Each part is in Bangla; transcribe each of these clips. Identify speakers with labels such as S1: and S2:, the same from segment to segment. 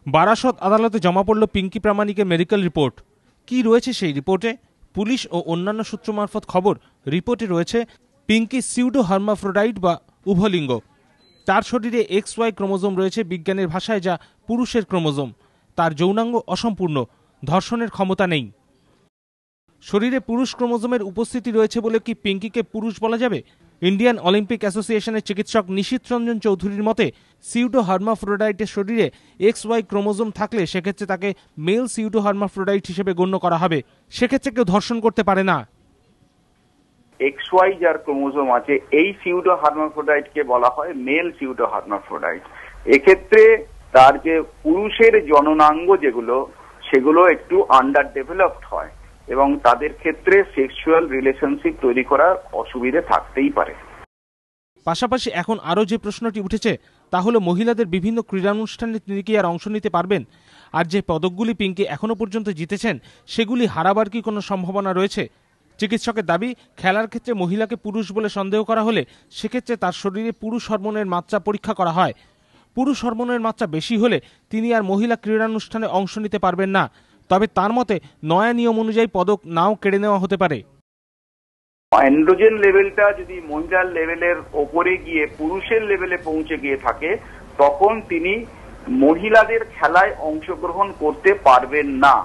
S1: বারাসত আদালতে জমা পড়ল পিঙ্কি প্রামাণিকের মেডিকেল রিপোর্ট। কি রয়েছে সেই রিপোর্টে? পুলিশ ও অন্যান্য সূত্র মারফত খবর, রিপোর্টে রয়েছে পিঙ্কি সিউডো হার্মাফ্রোডাইট বা উভলিঙ্গ। তার শরীরে XY ক্রোমোজোম রয়েছে, বিজ্ঞানের ভাষায় যা পুরুষের ক্রোমোজোম। তার যৌনাঙ্গ অসম্পূর্ণ, ধর্ষণের ক্ষমতা নেই। শরীরে পুরুষ ক্রোমোজোমের উপস্থিতি রয়েছে বলে কি পিঙ্কিকে পুরুষ বলা যাবে? ইন্ডিয়ান অলিম্পিক অ্যাসোসিয়েশনের চিকিৎসক নিশীথ রঞ্জন চৌধুরীর মতে, সিউডো হার্মাফ্রোডাইটের শরীরে XY ক্রোমোজোম থাকলে সেক্ষেত্রে তাকে মেল সিউডো হার্মাফ্রোডাইট হিসেবে গণ্য করা হবে। সেক্ষেত্রে কেউ ধর্ষণ করতে পারে না।
S2: XY যার ক্রোমোজোম আছে, এই সিউডো হার্মাফ্রোডাইটকে বলা হয় মেল সিউডো হার্মাফ্রোডাইট। এক্ষেত্রে তার যে পুরুষের জননাঙ্গ যেগুলো, সেগুলো একটু আন্ডার ডেভেলপড হয় এবং তাদের ক্ষেত্রে সেক্সুয়াল রিলেশনশিপ তৈরি করার অসুবিধে থাকতেই পারে।
S1: পাশাপাশি এখন আরও যে প্রশ্নটি উঠেছে তা হলো, মহিলাদের বিভিন্ন ক্রীড়ানুষ্ঠানে তিনি কি আর অংশ নিতে পারবেন? আর যে পদকগুলি পিঙ্কি এখনো পর্যন্ত জিতেছেন সেগুলি হারাবার কি কোনো সম্ভাবনা রয়েছে? চিকিৎসকের দাবি, খেলার ক্ষেত্রে মহিলাকে পুরুষ বলে সন্দেহ করা হলে সেক্ষেত্রে তার শরীরে পুরুষ হরমোনের মাত্রা পরীক্ষা করা হয়। পুরুষ হরমোনের মাত্রা বেশি হলে তিনি আর মহিলা ক্রীড়ানুষ্ঠানে অংশ নিতে পারবেন না। তবে তার মতে নয়া নিয়ম অনুযায়ী পদক নাও কেড়ে নেওয়া হতে পারে।
S2: অ্যান্ড্রোজেন লেভেলটা যদি মহিলার লেভেলের ওপরে গিয়ে পুরুষের লেভেলে পৌঁছে গিয়ে থাকে, তখন তিনি মহিলাদের খেলায় অংশগ্রহণ করতে পারবেন না।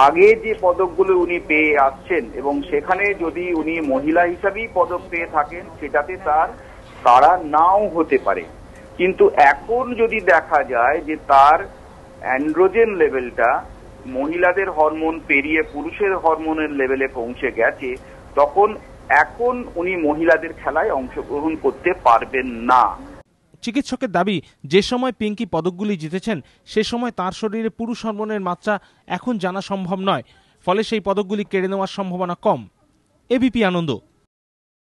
S2: আগে যে পদকগুলো উনি পেয়ে আসছেন এবং সেখানে যদি উনি মহিলা হিসাবেই পদক পেয়ে থাকেন, সেটাতে তারা নাও হতে পারে। কিন্তু এখন যদি দেখা যায় যে তার অ্যান্ড্রোজেন লেভেলটা মহিলাদের হরমোন পেরিয়ে পুরুষের হরমোনের লেভেলে পৌঁছে গেছে, তখন এখন উনি মহিলাদের খেলায় অংশগ্রহণ করতে পারবেন না।
S1: চিকিৎসকের দাবি, যে সময় পিঙ্কি পদকগুলি জিতেছেন সে সময় তার শরীরে পুরুষ হরমোনের মাত্রা এখন জানা সম্ভব নয়, ফলে সেই পদকগুলি কেড়ে নেওয়ার সম্ভাবনা কম। এবিপি আনন্দ।